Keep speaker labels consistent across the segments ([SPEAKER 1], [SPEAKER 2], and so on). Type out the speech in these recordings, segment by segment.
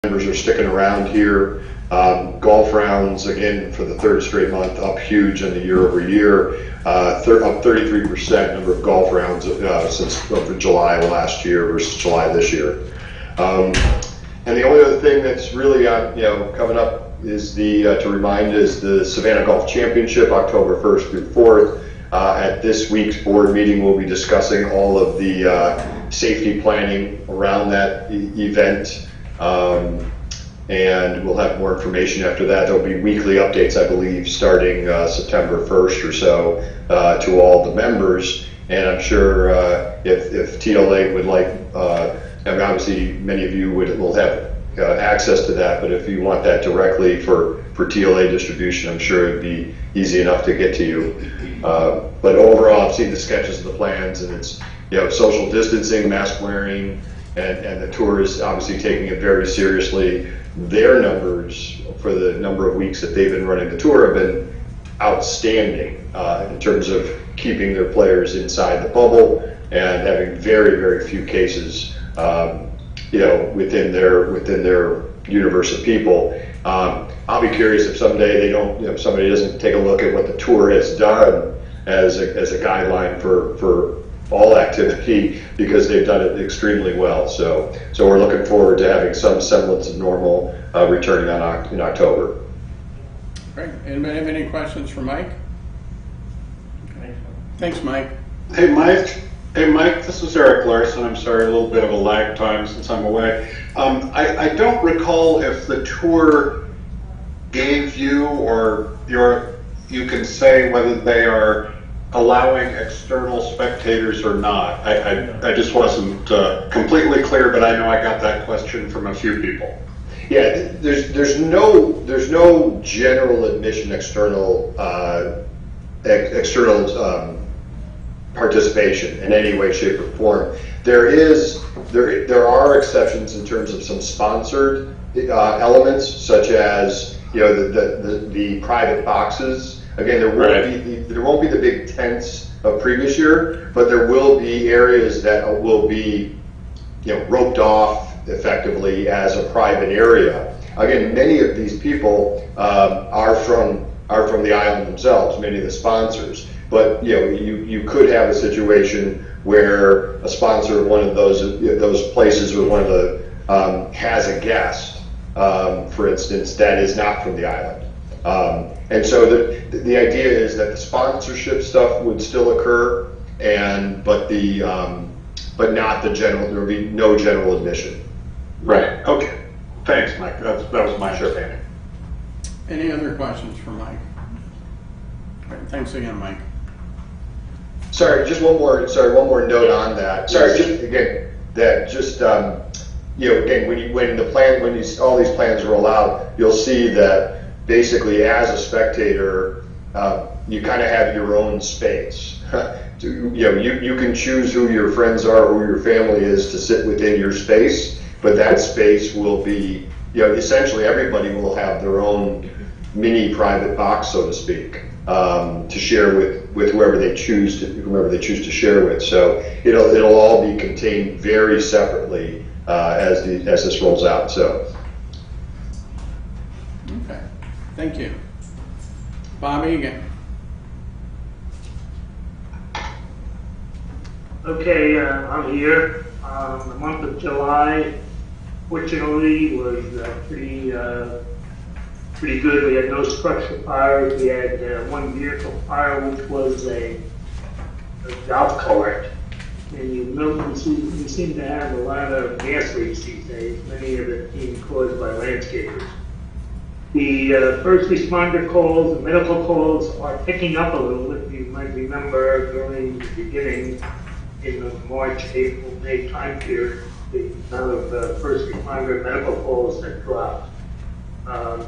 [SPEAKER 1] members are sticking around here. Golf rounds, again, for the third straight month, up huge in the year over year. Up 33% number of golf rounds since July last year versus July this year. And the only other thing that's really coming up is to remind is the Savannah Golf Championship, October 1st through 4th. At this week's board meeting, we'll be discussing all of the safety planning around that event. And we'll have more information after that. There'll be weekly updates, I believe, starting September 1st or so to all the members. And I'm sure if TLA would like, I mean, obviously many of you will have access to that, but if you want that directly for TLA distribution, I'm sure it'd be easy enough to get to you. But overall, I've seen the sketches of the plans, and it's social distancing, mask wearing, and the tour is obviously taking it very seriously. Their numbers for the number of weeks that they've been running the tour have been outstanding in terms of keeping their players inside the bubble and having very, very few cases, within their universe of people. I'll be curious if someday somebody doesn't take a look at what the tour has done as a guideline for all activity, because they've done it extremely well. So we're looking forward to having some semblance of normal returning in October.
[SPEAKER 2] Great. Anybody have any questions for Mike? Thanks, Mike.
[SPEAKER 3] Hey, Mike. This is Eric Larson. I'm sorry, a little bit of a lag time since I'm away. I don't recall if the tour gave you or you can say whether they are allowing external spectators or not. I just wasn't completely clear, but I know I got that question from a few people.
[SPEAKER 1] Yeah, there's no general admission external participation in any way, shape, or form. There are exceptions in terms of some sponsored elements, such as the private boxes. Again, there won't be the big tents of previous year, but there will be areas that will be roped off effectively as a private area. Again, many of these people are from the island themselves, many of the sponsors. But you could have a situation where a sponsor of one of those places or one of the has a guest, for instance, that is not from the island. And so the idea is that the sponsorship stuff would still occur, but not the general. There would be no general admission.
[SPEAKER 3] Right. Okay. Thanks, Mike. That was my understanding.
[SPEAKER 2] Any other questions for Mike? Right. Thanks again, Mike.
[SPEAKER 1] Sorry, one more note on that. When all these plans roll out, you'll see that basically as a spectator, you kind of have your own space. You can choose who your friends are, who your family is to sit within your space, but that space will be, essentially everybody will have their own mini private box, so to speak, to share with whoever they choose to share with. So it'll all be contained very separately as this rolls out. So.
[SPEAKER 2] Okay. Thank you. Bobby again.
[SPEAKER 4] Okay, I'm here. The month of July, fortunately, was pretty good. We had no structure fires. We had one vehicle fire, which was a golf cart. And we seem to have a lot of gas leaks these days, many of it being caused by landscapers. The first responder calls and medical calls are picking up a little bit. You might remember during the beginning, in the March, April, May time period, the amount of first responder medical calls had dropped.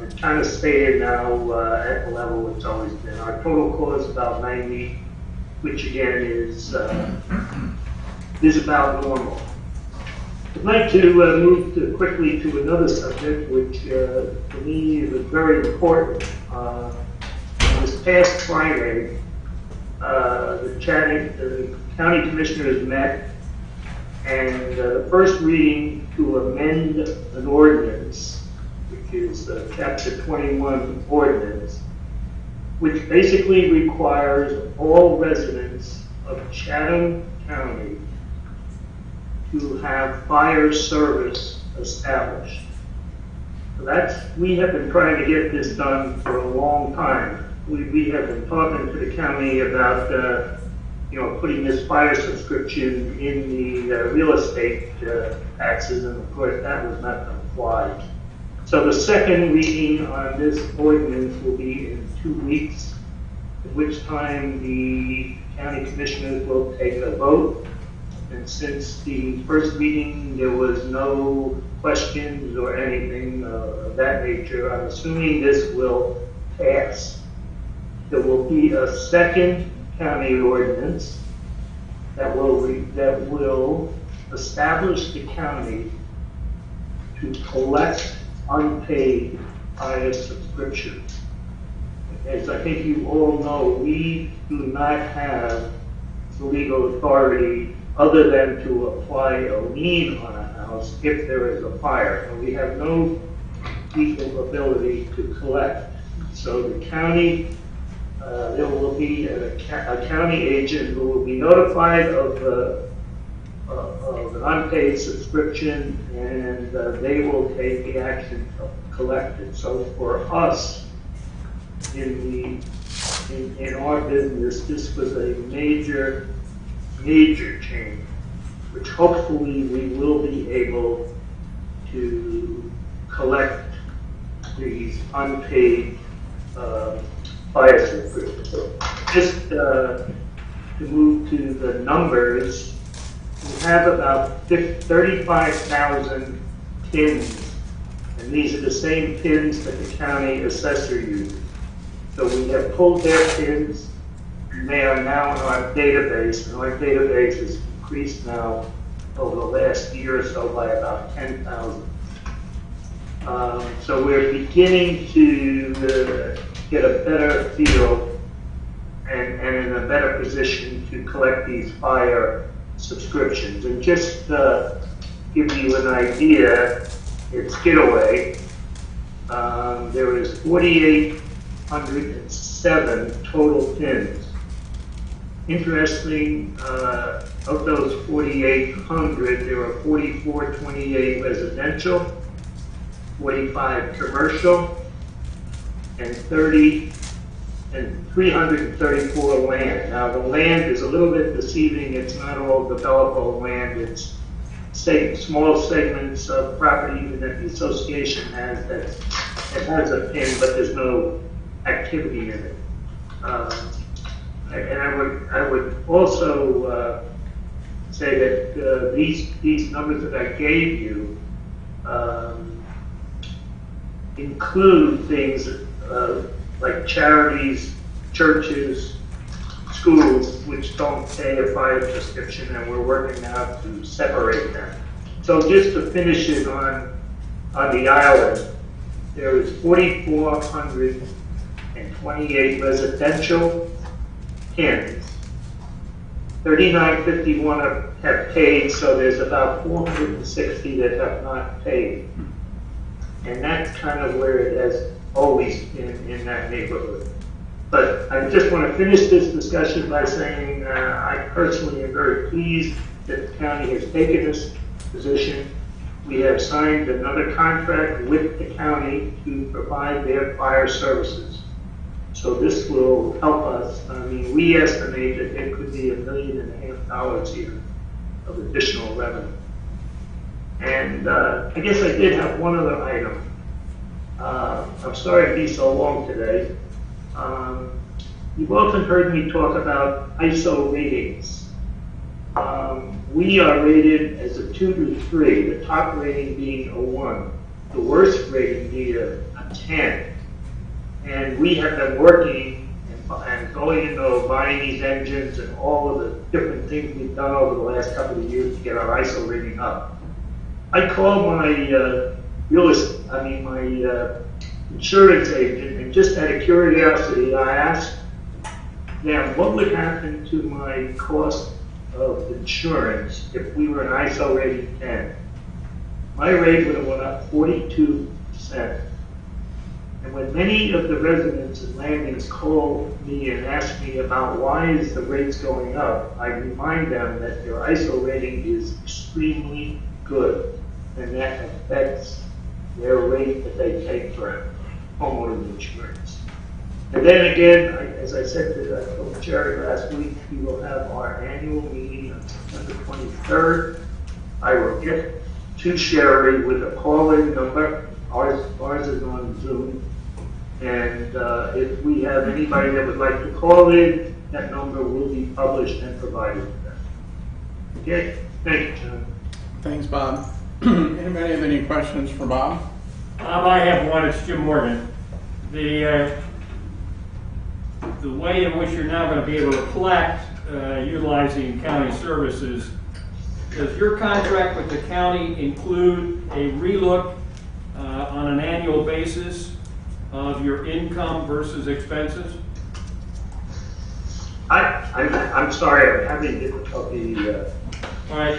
[SPEAKER 4] It's kind of staying now at the level it's always been. Our total call is about 90, which again is about normal. I'd like to move quickly to another subject, which to me is very important. This past Friday, the county commissioners met And the first reading to amend an ordinance, which is Chapter 21 ordinance, which basically requires all residents of Chatham County to have fire service established. So we have been trying to get this done for a long time. We have been talking to the county about putting this fire subscription in the real estate taxes, and of course that was not going to fly. So the second reading on this ordinance will be in 2 weeks, at which time the county commissioners will take a vote. And since the first reading there was no questions or anything of that nature, I'm assuming this will pass. There will be a second county ordinance that will establish the county to collect unpaid fire subscriptions. As I think you all know, we do not have the legal authority other than to apply a lien on a house if there is a fire. And we have no legal ability to collect. So the county, there will be a county agent who will be notified of an unpaid subscription, and they will take the action to collect it. So for us, in our business, this was a major change, which hopefully we will be able to collect these unpaid fire subscriptions. Just to move to the numbers, we have about 35,000 pins, and these are the same pins that the county assessor uses. So we have pulled their pins, and they are now in our database, and our database has increased now over the last year or so by about 10,000. So we're beginning to get a better feel and in a better position to collect these fire subscriptions. And just give you an idea, in Skidaway, there is 4,807 total pins. Interesting, of those 4,800, there are 4,428 residential, 45 commercial, and 334 land. Now the land is a little bit deceiving. It's not all developable land. It's small segments of property that the association has that has a pin, but there's no activity in it. And I would also say that these numbers that I gave you include things like charities, churches, schools, which don't pay a fire subscription, and we're working now to separate them. So just to finish it on the island, there is 4,428 residential pins. 3,951 have paid, so there's about 460 that have not paid. And that's kind of where it has always been in that neighborhood. But I just want to finish this discussion by saying I personally am very pleased that the county has taken this position. We have signed another contract with the county to provide their fire services. So this will help us. I mean, we estimate that it could be $1.5 million here of additional revenue. And I guess I did have one other item. I'm sorry to be so long today. You've often heard me talk about ISO ratings. We are rated as a 2 to 3, the top rating being a 1, the worst rating being a 10. And we have been working and going into buying these engines and all of the different things we've done over the last couple of years to get our ISO rating up. I called my my insurance agent, and just out of curiosity, I asked them what would happen to my cost of insurance if we were an ISO rating 10. My rate would have went up 42%. And when many of the residents in Landings call me and ask me about why is the rates going up, I remind them that their ISO rating is extremely good, and that affects their rate that they take for homeowners insurance. And then again, as I said to Jerry last week, we will have our annual meeting on September 23rd. I will get to Sherry with a call-in number. Ours is on Zoom. And if we have anybody that would like to call in, that number will be published and provided to them. Okay? Thank you, John.
[SPEAKER 2] Thanks, Bob. Anybody have any questions for Bob?
[SPEAKER 5] I have one. It's Jim Morgan. The way in which you're now going to be able to collect utilizing county services, does your contract with the county include a relook on an annual basis of your income versus expenses?
[SPEAKER 4] I'm sorry, I'm having difficulty.
[SPEAKER 5] All right.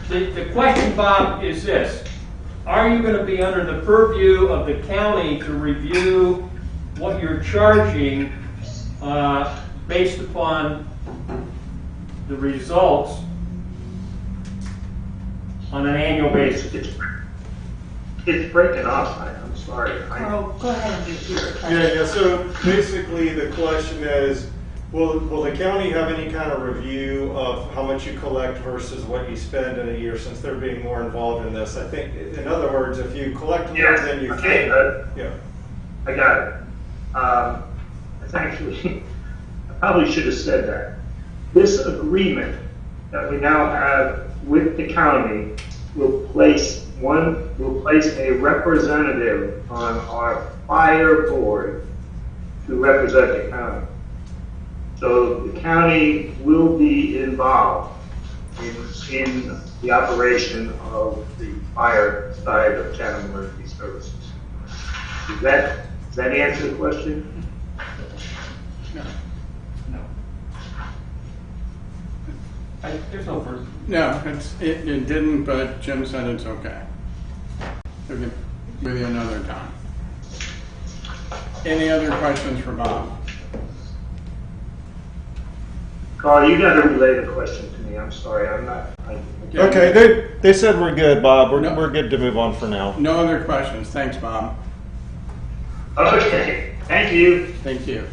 [SPEAKER 5] The question, Bob, is this. Are you going to be under the purview of the county to review what you're charging based upon the results on an annual basis?
[SPEAKER 4] It's breaking off. I'm sorry.
[SPEAKER 6] Carl, go ahead and do your question.
[SPEAKER 7] Yeah, so basically the question is, will the county have any kind of review of how much you collect versus what you spend in a year, since they're being more involved in this? I think, in other words, if you collect more than you
[SPEAKER 4] okay,
[SPEAKER 7] yeah.
[SPEAKER 4] I got it. It's actually, I probably should have said that. This agreement that we now have with the county will place a representative on our fire board to represent the county. So the county will be involved in the operation of the fire side of Chatham Emergency Services. Does that answer the question?
[SPEAKER 2] No.
[SPEAKER 5] There's no further.
[SPEAKER 2] No, it didn't, but Jim said it's okay. We'll get with you another time. Any other questions for Bob?
[SPEAKER 4] Carl, you got to relay the question to me. I'm sorry, I'm not.
[SPEAKER 8] Okay, they said we're good, Bob.
[SPEAKER 2] No.
[SPEAKER 8] We're good to move on for now.
[SPEAKER 2] No other questions. Thanks, Bob.
[SPEAKER 4] Okay, thank you.
[SPEAKER 2] Thank you.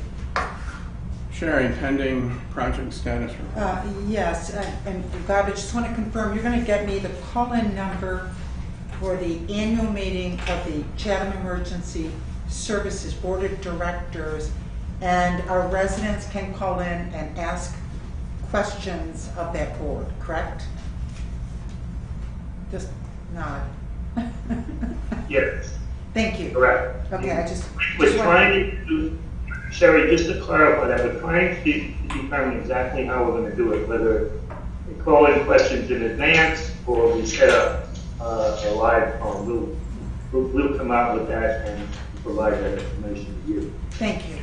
[SPEAKER 2] Sherry, pending project status report.
[SPEAKER 6] Yes, and Bob, I just want to confirm, you're going to get me the call-in number for the annual meeting of the Chatham Emergency Services Board of Directors, and our residents can call in and ask questions of that board, correct? Just nod.
[SPEAKER 4] Yes,
[SPEAKER 6] Thank you.
[SPEAKER 4] correct.
[SPEAKER 6] Okay, I just
[SPEAKER 4] We're
[SPEAKER 6] wanted-
[SPEAKER 4] trying to, Sherry, just to clarify that, we're trying to determine exactly how we're going to do it, whether we call in questions in advance or we set up a live phone. We'll come out with that and provide that information to you.
[SPEAKER 6] Thank you.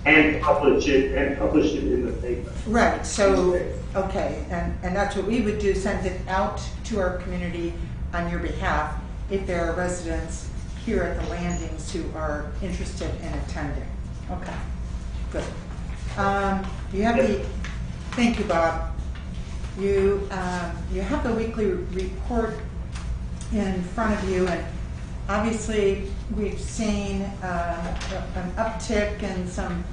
[SPEAKER 4] And publish it in the paper.
[SPEAKER 6] Right, so, okay, and that's what we would do, send it out to our community on your behalf if there are residents here at the Landings who are interested in attending. Okay, good. You have the, thank you, Bob. You have the weekly report in front of you, and obviously we've seen an uptick in some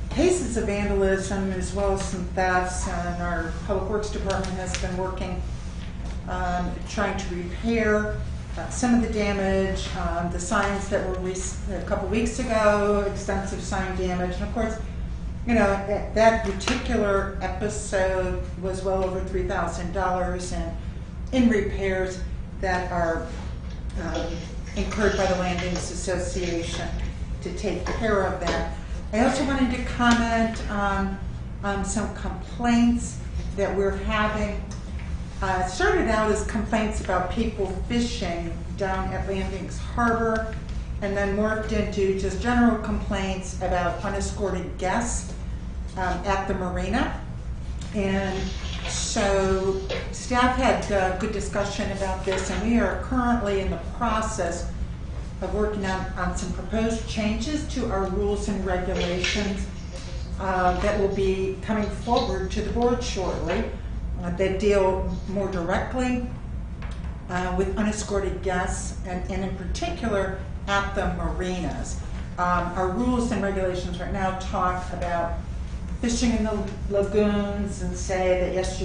[SPEAKER 6] cases of vandalism as well as some thefts, and our Public Works Department has been working trying to repair some of the damage, the signs that were released a couple weeks ago, extensive sign damage, and of course, you know, that particular episode was well over $3,000 in repairs that are incurred by the LandingsAssociation to take care of that. I also wanted to comment on some complaints that we're having. It started out as complaints about people fishing down at Landings Harbor, and then morphed into just general complaints about unescorted guests at the marina. And so staff had good discussion about this, and we are currently in the process of working on some proposed changes to our rules and regulations that will be coming forward to the board shortly that deal more directly with unescorted guests and in particular at the marinas. Our rules and regulations right now talk about fishing in the lagoons and say that yes,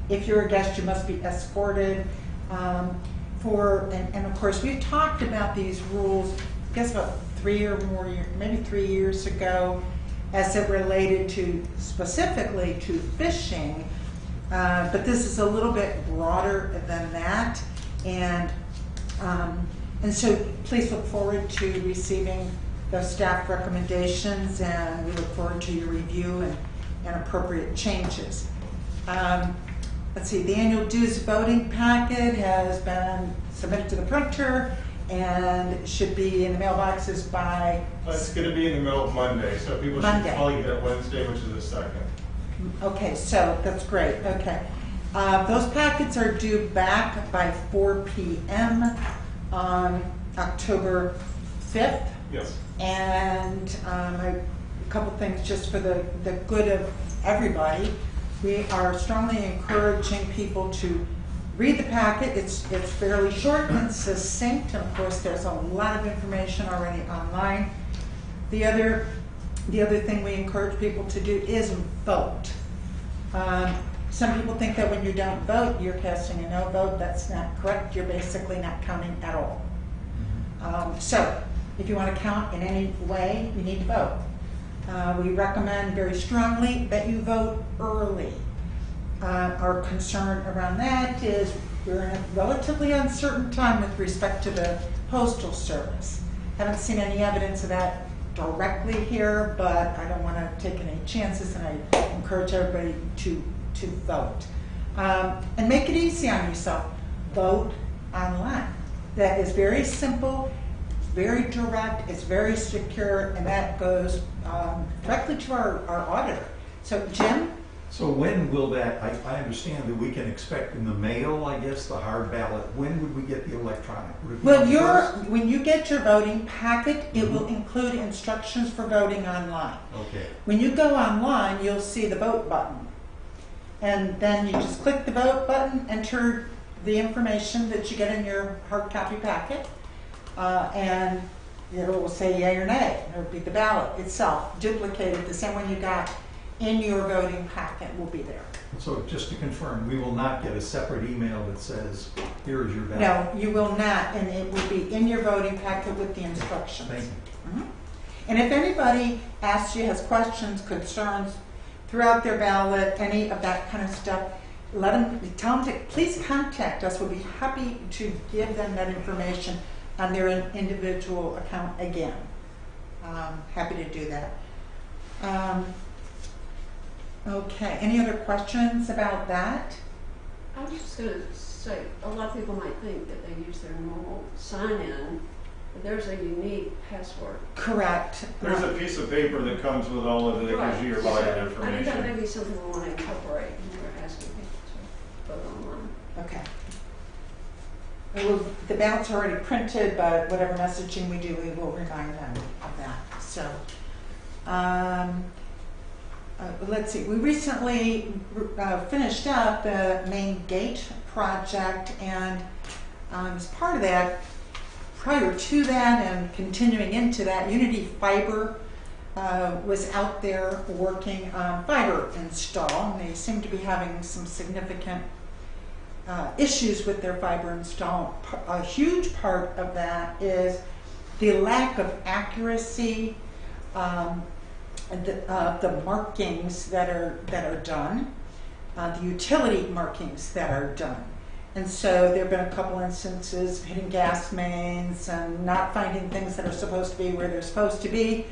[SPEAKER 6] if you're a guest, you must be escorted. And of course, we've talked about these rules, I guess about 3 or more years, maybe 3 years ago, as it related to specifically to fishing. But this is a little bit broader than that, and so please look forward to receiving the staff recommendations, and we look forward to your review and appropriate changes. Let's see, the annual dues voting packet has been submitted to the printer and should be in the mailboxes by...
[SPEAKER 7] It's going to be in the middle of Monday, so people should probably get it Wednesday, which is the 2nd.
[SPEAKER 6] Okay, so that's great. Okay. Those packets are due back by 4 p.m. on October 5th.
[SPEAKER 7] Yes.
[SPEAKER 6] And a couple things just for the good of everybody. We are strongly encouraging people to read the packet. It's fairly short and succinct, and of course there's a lot of information already online. The other thing we encourage people to do is vote. Some people think that when you don't vote, you're casting a no vote. That's not correct. You're basically not counting at all. So if you want to count in any way, you need to vote. We recommend very strongly that you vote early. Our concern around that is we're in a relatively uncertain time with respect to the Postal Service. Haven't seen any evidence of that directly here, but I don't want to take any chances, and I encourage everybody to vote. And make it easy on yourself. Vote online. That is very simple, very direct, it's very secure, and that goes directly to our auditor. So Jim?
[SPEAKER 9] So when will that, I understand that we can expect in the mail, I guess, the hard ballot. When would we get the electronic?
[SPEAKER 6] Well, when you get your voting packet, it will include instructions for voting online.
[SPEAKER 9] Okay.
[SPEAKER 6] When you go online, you'll see the vote button. And then you just click the vote button, enter the information that you get in your hard copy packet, and it will say yay or nay. It will be the ballot itself, duplicated, the same one you got in your voting packet will be there.
[SPEAKER 9] So just to confirm, we will not get a separate email that says, here is your ballot?
[SPEAKER 6] No, you will not, and it will be in your voting packet with the instructions.
[SPEAKER 9] Thank you.
[SPEAKER 6] Mm-hmm. And if anybody asks you, has questions, concerns throughout their ballot, any of that kind of stuff, tell them to please contact us. We'll be happy to give them that information on their individual account again. Happy to do that. Okay, any other questions about that?
[SPEAKER 10] I was just going to say, a lot of people might think that they use their normal sign-in, but there's a unique password.
[SPEAKER 6] Correct.
[SPEAKER 7] There's a piece of paper that comes with all of it that gives you your login information.
[SPEAKER 10] I think that may be something we want to incorporate when we're asking people to vote online.
[SPEAKER 6] Okay. Well, the ballots are already printed, but whatever messaging we do, we will remind them of that. So, let's see. We recently finished up the main gate project, and as part of that, prior to that and continuing into that, Unity Fiber was out there working on fiber install, and they seem to be having some significant issues with their fiber install. A huge part of that is the lack of accuracy, the markings that are done, the utility markings that are done. And so there have been a couple instances of hitting gas mains and not finding things that are supposed to be where they're supposed to be.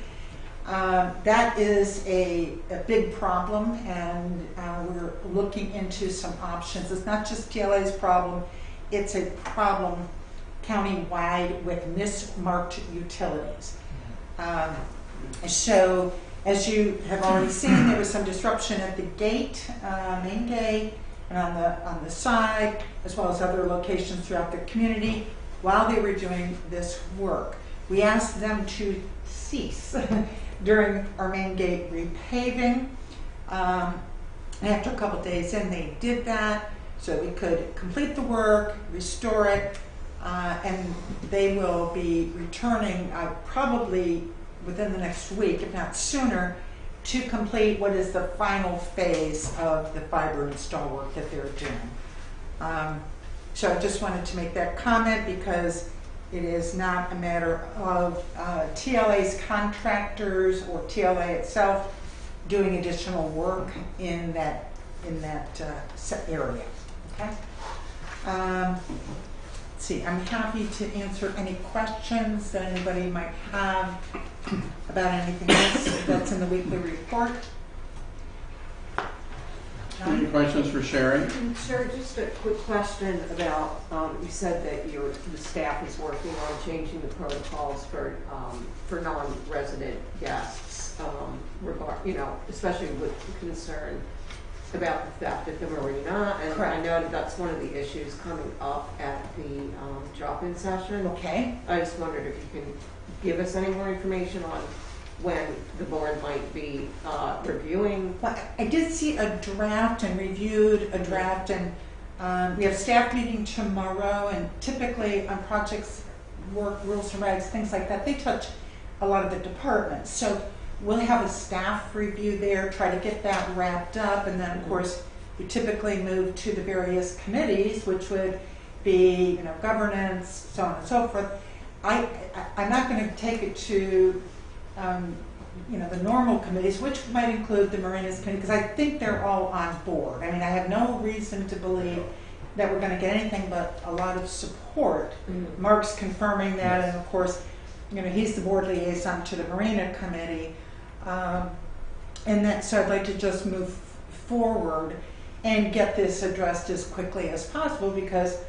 [SPEAKER 6] That is a big problem, and we're looking into some options. It's not just TLA's problem, it's a problem county-wide with mismarked utilities. So As you have already seen, there was some disruption at the gate, main gate, and on the side, as well as other locations throughout the community while they were doing this work. We asked them to cease during our main gate repaving. And after a couple days in, they did that so we could complete the work, restore it, and they will be returning probably within the next week, if not sooner, to complete what is the final phase of the fiber install work that they're doing. So I just wanted to make that comment because it is not a matter of TLA's contractors or TLA itself doing additional work in that area. Okay. Let's see. I'm happy to answer any questions that anybody might have about anything else that's in the weekly report.
[SPEAKER 2] Any questions for Sherry?
[SPEAKER 11] Sherry, just a quick question about, you said that the staff is working on changing the protocols for non-resident guests, especially with concern about the theft at the marina. And
[SPEAKER 6] Correct.
[SPEAKER 11] I know that's one of the issues coming up at the drop-in session.
[SPEAKER 6] Okay.
[SPEAKER 11] I just wondered if you can give us any more information on when the board might be reviewing.
[SPEAKER 6] Well, I did see a draft and reviewed a draft, and we have a staff meeting tomorrow, and typically on projects, work, rules and regs, things like that, they touch a lot of the departments. So we'll have a staff review there, try to get that wrapped up, and then of course we typically move to the various committees, which would be, governance, so on and so forth. I'm not going to take it to the normal committees, which might include the Marinas Committee, because I think they're all on board. I mean, I have no reason to believe that we're going to get anything but a lot of support. Mm-hmm. Mark's confirming that, yes. And of course, he's the board liaison to the Marina Committee. So I'd like to just move forward and get this addressed as quickly as possible because,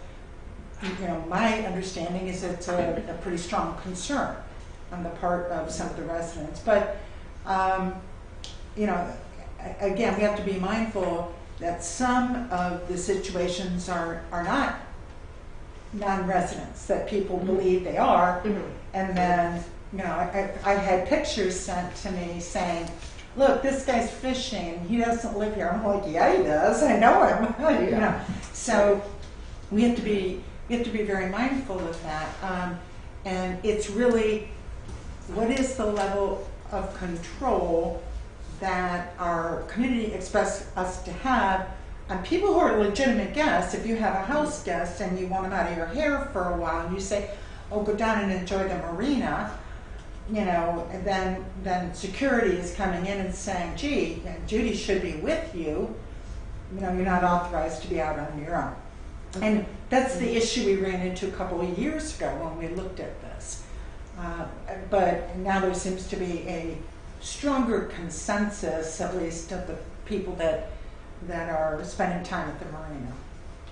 [SPEAKER 6] my understanding is it's a pretty strong concern on the part of some of the residents. But, again, we have to be mindful that some of the situations are not non-residents, that people believe they are. Mm-hmm. And then, I had pictures sent to me saying, look, this guy's fishing, he doesn't live here. I'm like, yeah, he does, I know him. Yeah. So we have to be very mindful of that. And it's really, what is the level of control that our community expects us to have on people who are legitimate guests? If you have a house guest and you want them out of your hair for a while and you say, oh, go down and enjoy the marina, and then security is coming in and saying, gee, Judy should be with you, you're not authorized to be out on your own. And that's the issue we ran into a couple of years ago when we looked at this. But now there seems to be a stronger consensus, at least of the people that are spending time at the marina.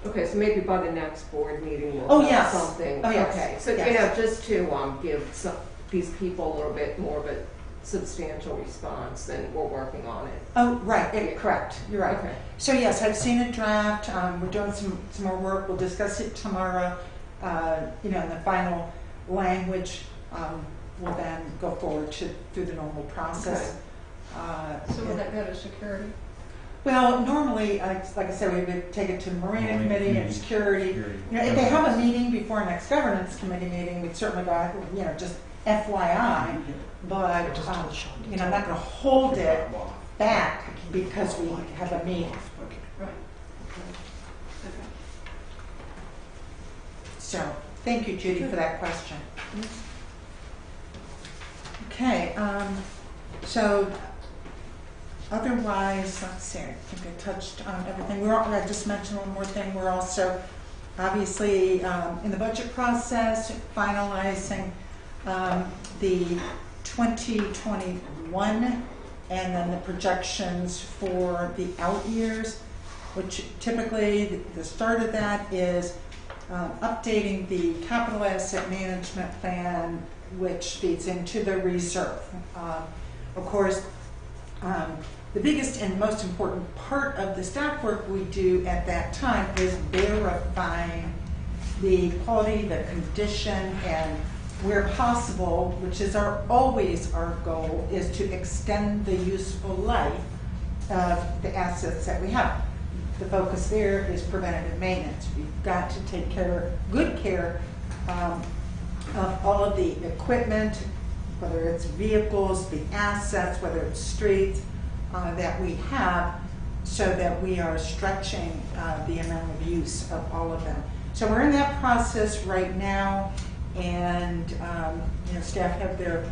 [SPEAKER 11] Okay, so maybe by the next board meeting we'll have something.
[SPEAKER 6] Oh, yes.
[SPEAKER 11] Okay, so
[SPEAKER 6] yes.
[SPEAKER 11] Just to give these people a little bit more of a substantial response, then we're working on it.
[SPEAKER 6] Oh, right, correct. You're right.
[SPEAKER 11] Okay.
[SPEAKER 6] So yes, I've seen a draft. We're doing some more work. We'll discuss it tomorrow. In the final language, we'll then go forward through the normal process.
[SPEAKER 10] Okay. So will that go to security?
[SPEAKER 6] Well, normally, like I said, we would take it to the Marina Committee and Security. If they have a meeting before next Governance Committee meeting, we'd certainly go, just FYI. But, I'm not going to hold it back because we have a meeting.
[SPEAKER 10] Right. Okay.
[SPEAKER 6] So, thank you, Judy, for that question. Okay, so otherwise, let's see, I think I touched on everything. I just mentioned one more thing. We're also obviously in the budget process, finalizing the 2021 and then the projections for the out years, which typically the start of that is updating the capital asset management plan, which feeds into the reserve. Of course, The biggest and most important part of the staff work we do at that time is verifying the quality, the condition, and where possible, which is always our goal, is to extend the useful life of the assets that we have. The focus there is preventative maintenance. We've got to take good care of all of the equipment, whether it's vehicles, the assets, whether it's streets, that we have, so that we are stretching the amount of use of all of them. So we're in that process right now, and staff have their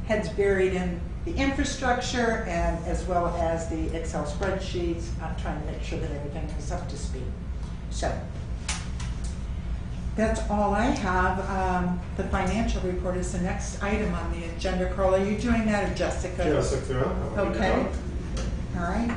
[SPEAKER 6] heads buried in the infrastructure and as well as the Excel spreadsheets, trying to make sure that everything is up to speed. So that's all I have. The financial report is the next item on the agenda. Carl, are you doing that, or Jessica?
[SPEAKER 7] Jessica.
[SPEAKER 6] Okay. All right.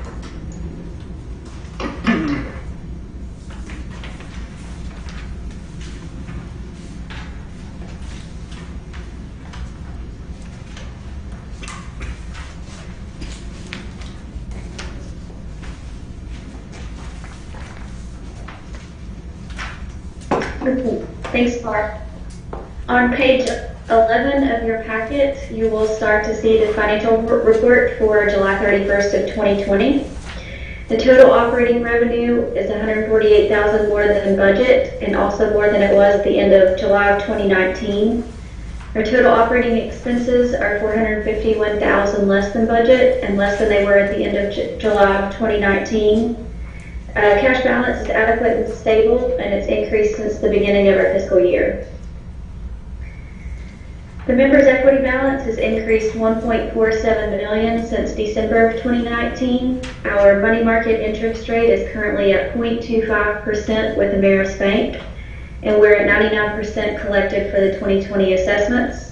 [SPEAKER 12] Thanks, Mark. On page 11 of your packet, you will start to see the financial report for July 31st of 2020. The total operating revenue is $148,000 more than budget, and also more than it was at the end of July of 2019. Our total operating expenses are $451,000 less than budget and less than they were at the end of July of 2019. Cash balance is adequate and stable, and it's increased since the beginning of our fiscal year. The members' equity balance has increased $1.47 million since December of 2019. Our money market interest rate is currently at 0.25% with Ameris Bank, and we're at 99% collected for the 2020 assessments.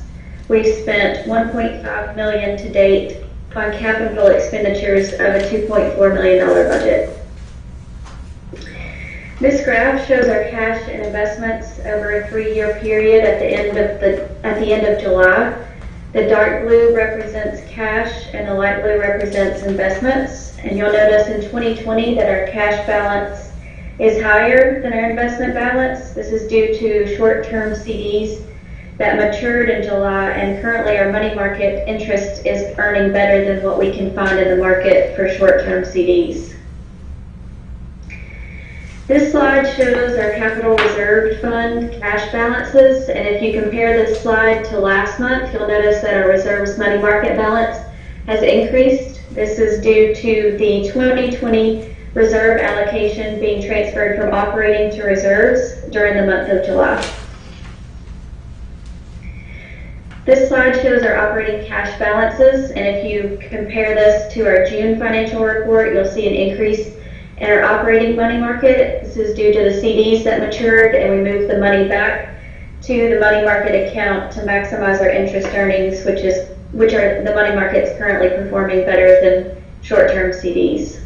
[SPEAKER 12] We've spent $1.5 million to date on capital expenditures of a $2.4 million budget. This graph shows our cash and investments over a 3-year period at the end of July. The dark blue represents cash and the light blue represents investments. And you'll notice in 2020 that our cash balance is higher than our investment balance. This is due to short-term CDs that matured in July, and currently our money market interest is earning better than what we can find in the market for short-term CDs. This slide shows our capital reserve fund cash balances, and if you compare this slide to last month, you'll notice that our reserves money market balance has increased. This is due to the 2020 reserve allocation being transferred from operating to reserves during the month of July. This slide shows our operating cash balances, and if you compare this to our June financial report, you'll see an increase in our operating money market. This is due to the CDs that matured, and we moved the money back to the money market account to maximize our interest earnings, which are the money market's currently performing better than short-term CDs.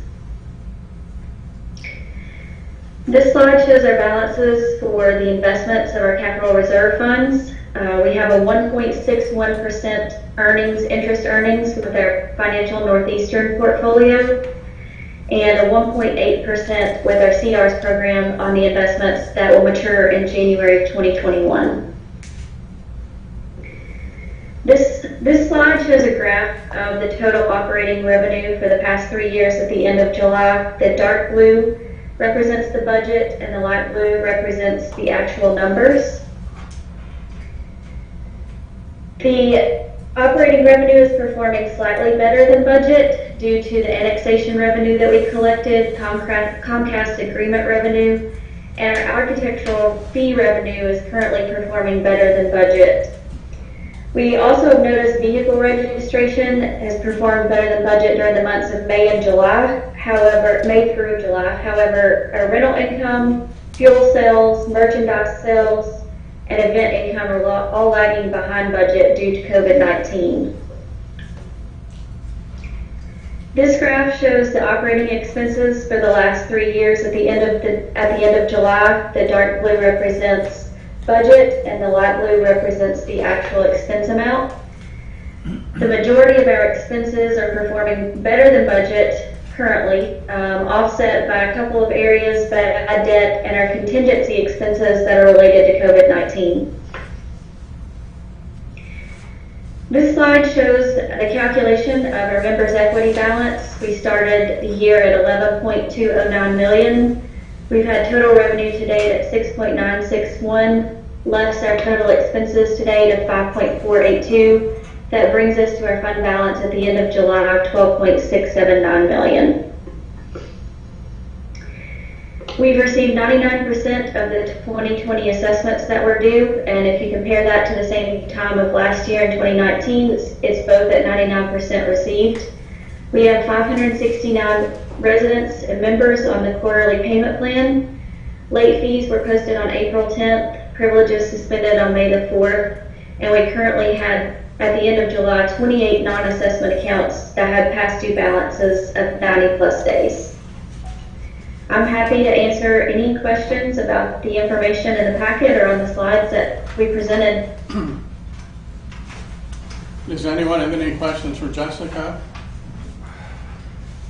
[SPEAKER 12] This slide shows our balances for the investments of our capital reserve funds. We have a 1.61% interest earnings with our Financial Northeastern portfolio, and a 1.8% with our CDARS program on the investments that will mature in January of 2021. This slide shows a graph of the total operating revenue for the past 3 years at the end of July. The dark blue represents the budget, and the light blue represents the actual numbers. The operating revenue is performing slightly better than budget due to the annexation revenue that we collected, Comcast agreement revenue, and our architectural fee revenue is currently performing better than budget. We also have noticed vehicle registration has performed better than budget during the months of May through July. However, our rental income, fuel sales, merchandise sales, and event income are all lagging behind budget due to COVID-19. This graph shows the operating expenses for the last 3 years at the end of July. The dark blue represents budget, and the light blue represents the actual expense amount. The majority of our expenses are performing better than budget currently, offset by a couple of areas, bad debt, and our contingency expenses that are related to COVID-19. This slide shows the calculation of our members' equity balance. We started the year at $11.209 million. We've had total revenue to date at $6.961, less our total expenses to date of $5.482. That brings us to our fund balance at the end of July of $12.679 million. We've received 99% of the 2020 assessments that were due, and if you compare that to the same time of last year in 2019, it's both at 99% received. We have 569 residents and members on the quarterly payment plan. Late fees were posted on April 10th, privileges suspended on May the 4th, and we currently had, at the end of July, 28 non-assessment accounts that had past due balances of 90 plus days. I'm happy to answer any questions about the information in the packet or on the slides that we presented.
[SPEAKER 2] Does anyone have any questions for Jessica?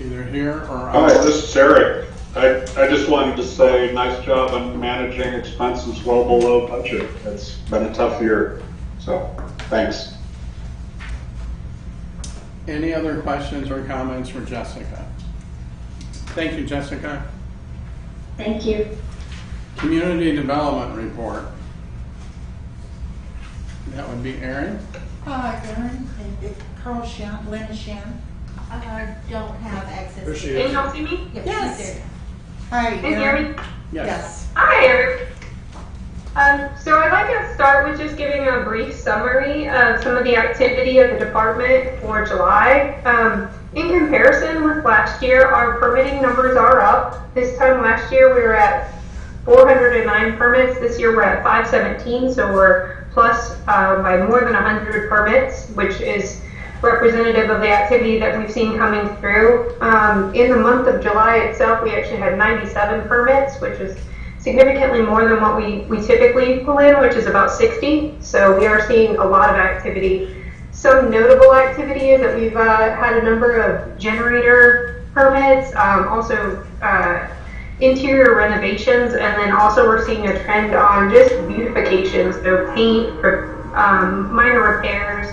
[SPEAKER 2] Either here or
[SPEAKER 3] Hi, this is Eric. I just wanted to say nice job on managing expenses well below budget. It's been a tough year, so thanks.
[SPEAKER 2] Any other questions or comments for Jessica? Thank you, Jessica.
[SPEAKER 12] Thank you.
[SPEAKER 2] Community Development Report. That would be Erin.
[SPEAKER 6] Erin, and Carl Shan, Lynn Shan.
[SPEAKER 13] I don't have access.
[SPEAKER 2] There she
[SPEAKER 13] to
[SPEAKER 2] is.
[SPEAKER 13] Can y'all see me?
[SPEAKER 6] Yes. Hi,
[SPEAKER 13] Can you hear
[SPEAKER 6] Erin.
[SPEAKER 13] me?
[SPEAKER 2] Yes.
[SPEAKER 13] Hi, Eric. So I'd like to start with just giving a brief summary of some of the activity of the department for July. In comparison with last year, our permitting numbers are up. This time last year, we were at 409 permits. This year, we're at 517, so we're plus by more than 100 permits, which is representative of the activity that we've seen coming through. In the month of July itself, we actually had 97 permits, which is significantly more than what we typically pull in, which is about 60. So we are seeing a lot of activity. Some notable activity is that we've had a number of generator permits, also interior renovations, and then also we're seeing a trend on just beautifications, so paint, minor repairs,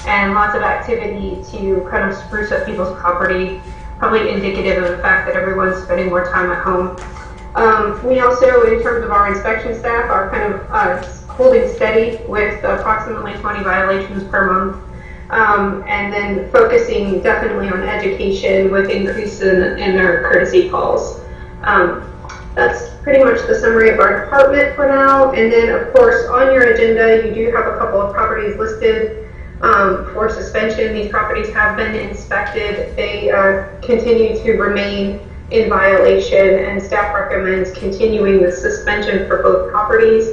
[SPEAKER 13] and lots of activity to kind of spruce up people's property, probably indicative of the fact that everyone's spending more time at home. We also, in terms of our inspection staff, are kind of holding steady with approximately 20 violations per month, and then focusing definitely on education with increase in their courtesy calls. That's pretty much the summary of our department for now. And then, of course, on your agenda, you do have a couple of properties listed for suspension. These properties have been inspected. They continue to remain in violation, and staff recommends continuing the suspension for both properties.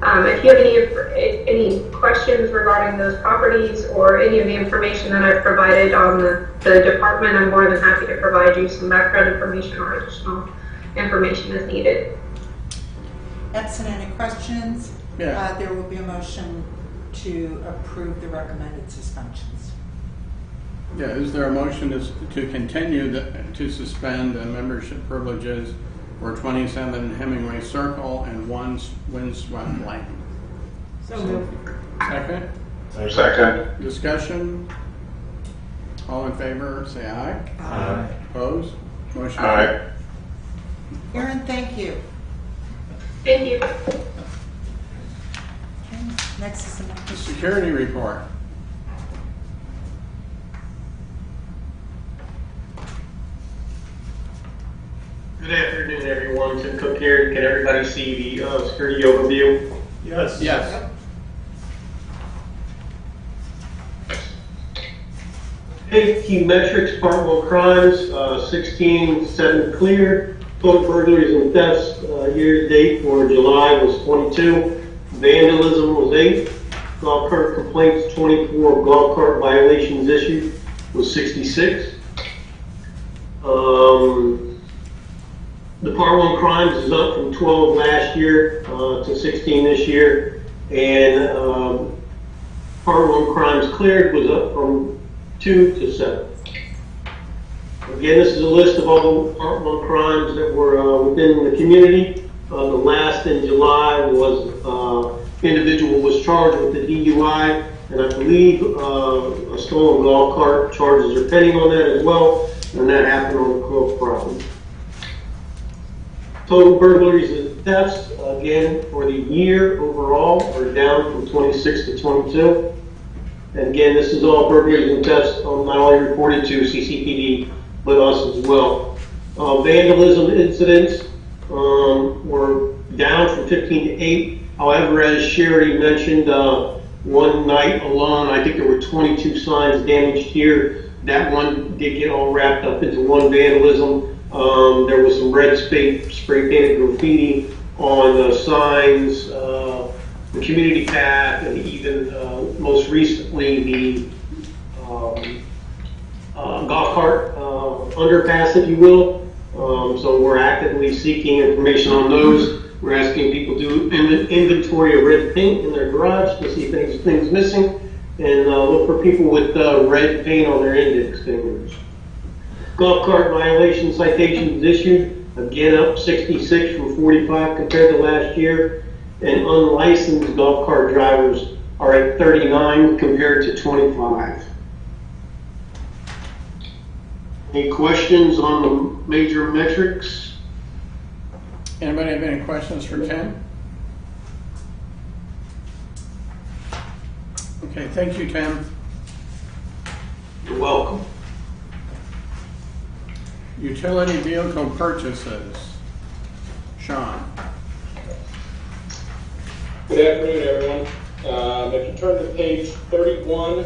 [SPEAKER 13] If you have any questions regarding those properties or any of the information that I've provided on the department, I'm more than happy to provide you some background information or additional information as needed.
[SPEAKER 6] Absent any questions,
[SPEAKER 2] Yeah.
[SPEAKER 6] there will be a motion to approve the recommended suspensions.
[SPEAKER 2] Yeah, is there a motion to continue to suspend the membership privileges for 27 Hemingway Circle and 1 Windswept Lane?
[SPEAKER 11] So moved.
[SPEAKER 2] Second?
[SPEAKER 3] Second.
[SPEAKER 2] Discussion? All in favor, say aye.
[SPEAKER 6] Aye.
[SPEAKER 2] Opposed? Motion
[SPEAKER 3] Aye.
[SPEAKER 2] carried.
[SPEAKER 6] Erin, thank you.
[SPEAKER 13] Thank you.
[SPEAKER 6] Okay, next is
[SPEAKER 2] The Security Report.
[SPEAKER 14] Good afternoon, everyone. Tim Cook here. Can everybody see the security overview?
[SPEAKER 7] Yes.
[SPEAKER 2] Yes.
[SPEAKER 14] Okay, key metrics, part 1 crimes, 16, 7 clear. Total burglaries and thefts year to date for July was 22. Vandalism was 8. Golf cart complaints, 24. Golf cart violations issued was 66. The Part 1 crimes is up from 12 last year to 16 this year, and Part 1 crimes cleared was up from 2 to 7. Again, this is a list of all the Part 1 crimes that were within the community. The last in July was individual was charged with the DUI, and I believe a stolen golf cart charges are pending on that as well, and that happened on the Clove property. Total burglaries and thefts, again, for the year overall, are down from 26 to 22. And again, this is all burglaries and thefts not only reported to CCPD, but us as well. Vandalism incidents were down from 15 to 8. However, as Sherry mentioned, one night alone, I think there were 22 signs damaged here. That one did get all wrapped up into one vandalism. There was some red spray painted graffiti on the signs, the community path, and even most recently the golf cart underpass, if you will. So we're actively seeking information on those. We're asking people to do inventory of red paint in their garage to see if anything's missing, and look for people with red paint on their index fingers. Golf cart violation citations issued, again up 66 from 45 compared to last year, and unlicensed golf cart drivers are at 39 compared to 25. Any questions on the major metrics?
[SPEAKER 2] Anybody have any questions for Tim? Okay, thank you, Tim.
[SPEAKER 14] You're welcome.
[SPEAKER 2] Utility vehicle purchases. Sean.
[SPEAKER 15] Good afternoon, everyone. If you turn to page 31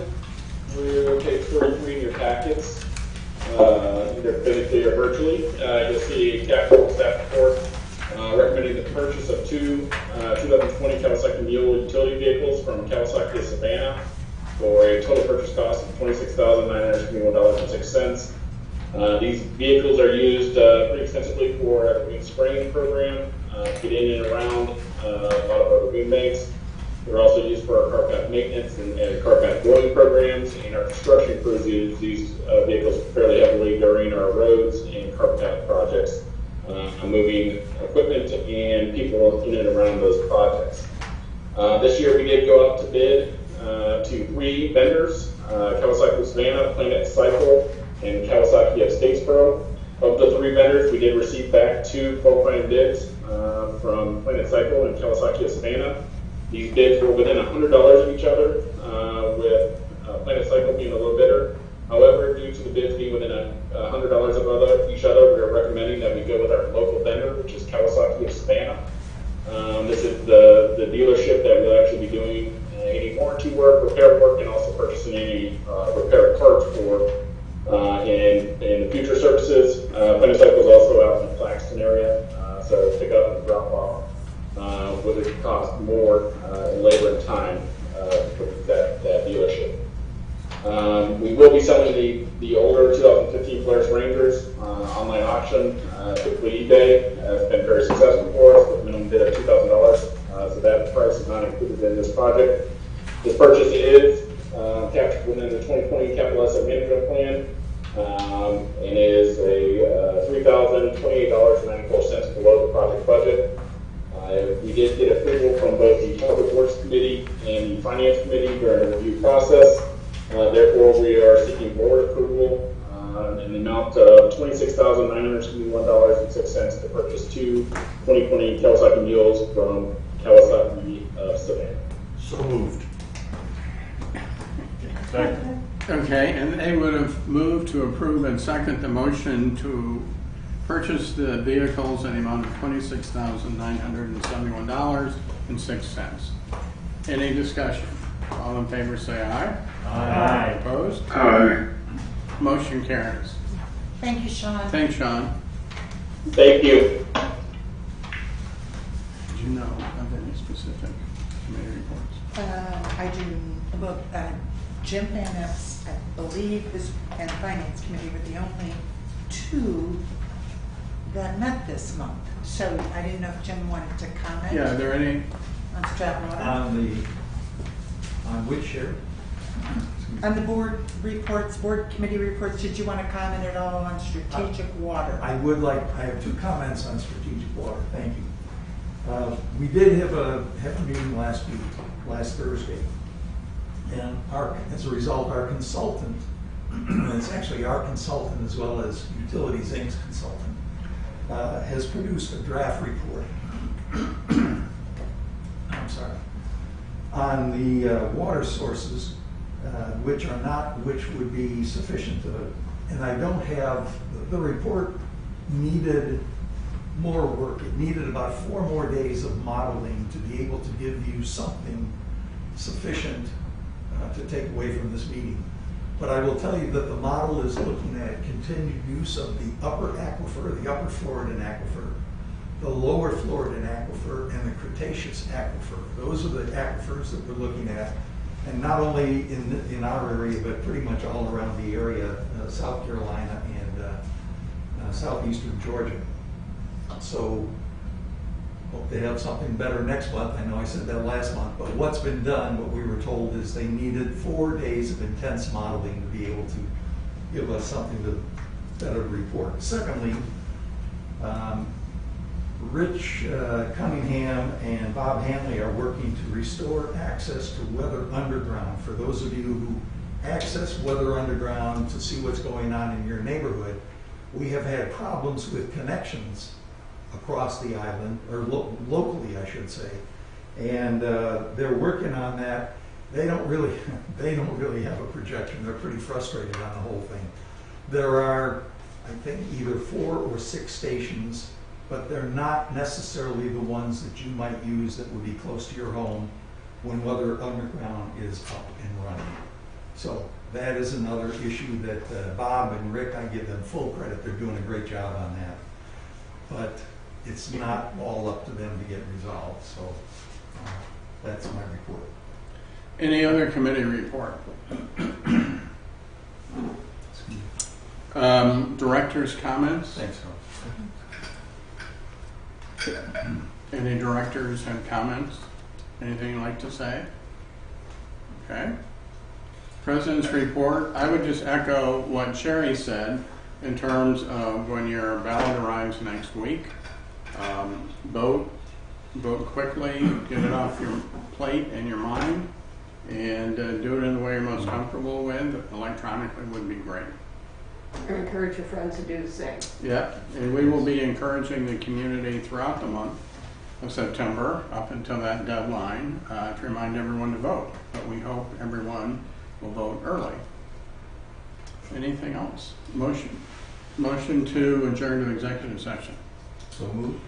[SPEAKER 15] through page 33 in your packets, either physically or virtually, you'll see capital staff report recommending the purchase of two 2020 Kawasaki Mule utility vehicles from Kawasaki Savannah for a total purchase cost of $26,921.06. These vehicles are used pretty extensively for our lagoon spraying program, to get in and around a lot of our lagoon banks. They're also used for our car path maintenance and car path boiling programs, and our construction crews use these vehicles fairly heavily during our roads and car path projects, moving equipment and people in and around those projects. This year we did go out to bid to 3 vendors, Kawasaki Savannah, Planet Cycle, and Kawasaki of Statesboro. Of the 3 vendors, we did receive back 2 qualifying bids from Planet Cycle and Kawasaki of Savannah. These bids were within $100 of each other, with Planet Cycle being a low bidder. However, due to the bids being within $100 of each other, we are recommending that we go with our local vendor, which is Kawasaki of Savannah. This is the dealership that will actually be doing any warranty work, repair work, and also purchasing any repair parts for in the future services. Planet Cycle is also out in the Claxton area, so pick up and drop off would it cost more in labor and time for that dealership. We will be selling the older 2015 Polaris Rangers online auction, typically eBay. Has been very successful for us with a minimum bid of $2,000, so that price is not included in this project. This purchase is captured within the 2020 Capital Asset Management Plan, and is a $3,028.94 below the project budget. We did get approval from both the Public Works Committee and the Finance Committee during the review process. Therefore, we are seeking board approval in the amount of $26,971.06 to purchase 2 2020 Kawasaki Mules from Kawasaki Savannah.
[SPEAKER 9] So moved.
[SPEAKER 2] Second. Okay, and they would have moved to approve and second the motion to purchase the vehicles in the amount of $26,971.06. Any discussion? All in favor say aye.
[SPEAKER 8] Aye.
[SPEAKER 2] Opposed?
[SPEAKER 3] Aye.
[SPEAKER 2] Motion carries.
[SPEAKER 6] Thank you, Sean.
[SPEAKER 2] Thanks, Sean.
[SPEAKER 15] Thank you.
[SPEAKER 2] Did you know of any specific committee reports?
[SPEAKER 6] I do, well, Jim Van Epps, I believe, and Finance Committee were the only 2 that met this month. So I didn't know if Jim wanted to comment.
[SPEAKER 2] Yeah, are there any?
[SPEAKER 6] On Stratwater.
[SPEAKER 9] On which, Sherry?
[SPEAKER 6] On the board reports, board committee reports, did you want to comment at all on strategic water?
[SPEAKER 9] I have 2 comments on strategic water, thank you. We did have a meeting last Thursday, and as a result, our consultant, it's actually our consultant as well as Utilities Inc.'s consultant, has produced a draft report. I'm sorry, on the water sources, which would be sufficient to, and I don't have, the report needed more work. It needed about 4 more days of modeling to be able to give you something sufficient to take away from this meeting. But I will tell you that the model is looking at continued use of the upper aquifer, the upper Floridan aquifer, the lower Floridan aquifer, and the Cretaceous aquifer. Those are the aquifers that we're looking at, and not only in our area, but pretty much all around the area, South Carolina and southeastern Georgia. So hope they have something better next month. I know I said that last month, but what's been done, what we were told, is they needed 4 days of intense modeling to be able to give us something to better report. Secondly, Rich Cunningham and Bob Hanley are working to restore access to Weather Underground. For those of you who access Weather Underground to see what's going on in your neighborhood, we have had problems with connections across the island, or locally, I should say, and they're working on that. They don't really have a projection. They're pretty frustrated on the whole thing. There are, I think, either 4 or 6 stations, but they're not necessarily the ones that you might use that would be close to your home when Weather Underground is up and running. So that is another issue that Bob and Rick, I give them full credit. They're doing a great job on that. But it's not all up to them to get resolved. So that's my report.
[SPEAKER 2] Any other committee report? Director's comments?
[SPEAKER 9] Thanks, Carl.
[SPEAKER 2] Any directors have comments? Anything you'd like to say? Okay. President's report. I would just echo what Sherry said in terms of when your ballot arrives next week. Vote quickly, get it off your plate and your mind, and do it in the way you're most comfortable with. Electronically would be great.
[SPEAKER 11] Or encourage your friends to do the same.
[SPEAKER 2] Yeah, and we will be encouraging the community throughout the month of September up until that deadline to remind everyone to vote. But we hope everyone will vote early. Anything else? Motion to adjourn to executive session.
[SPEAKER 9] So moved.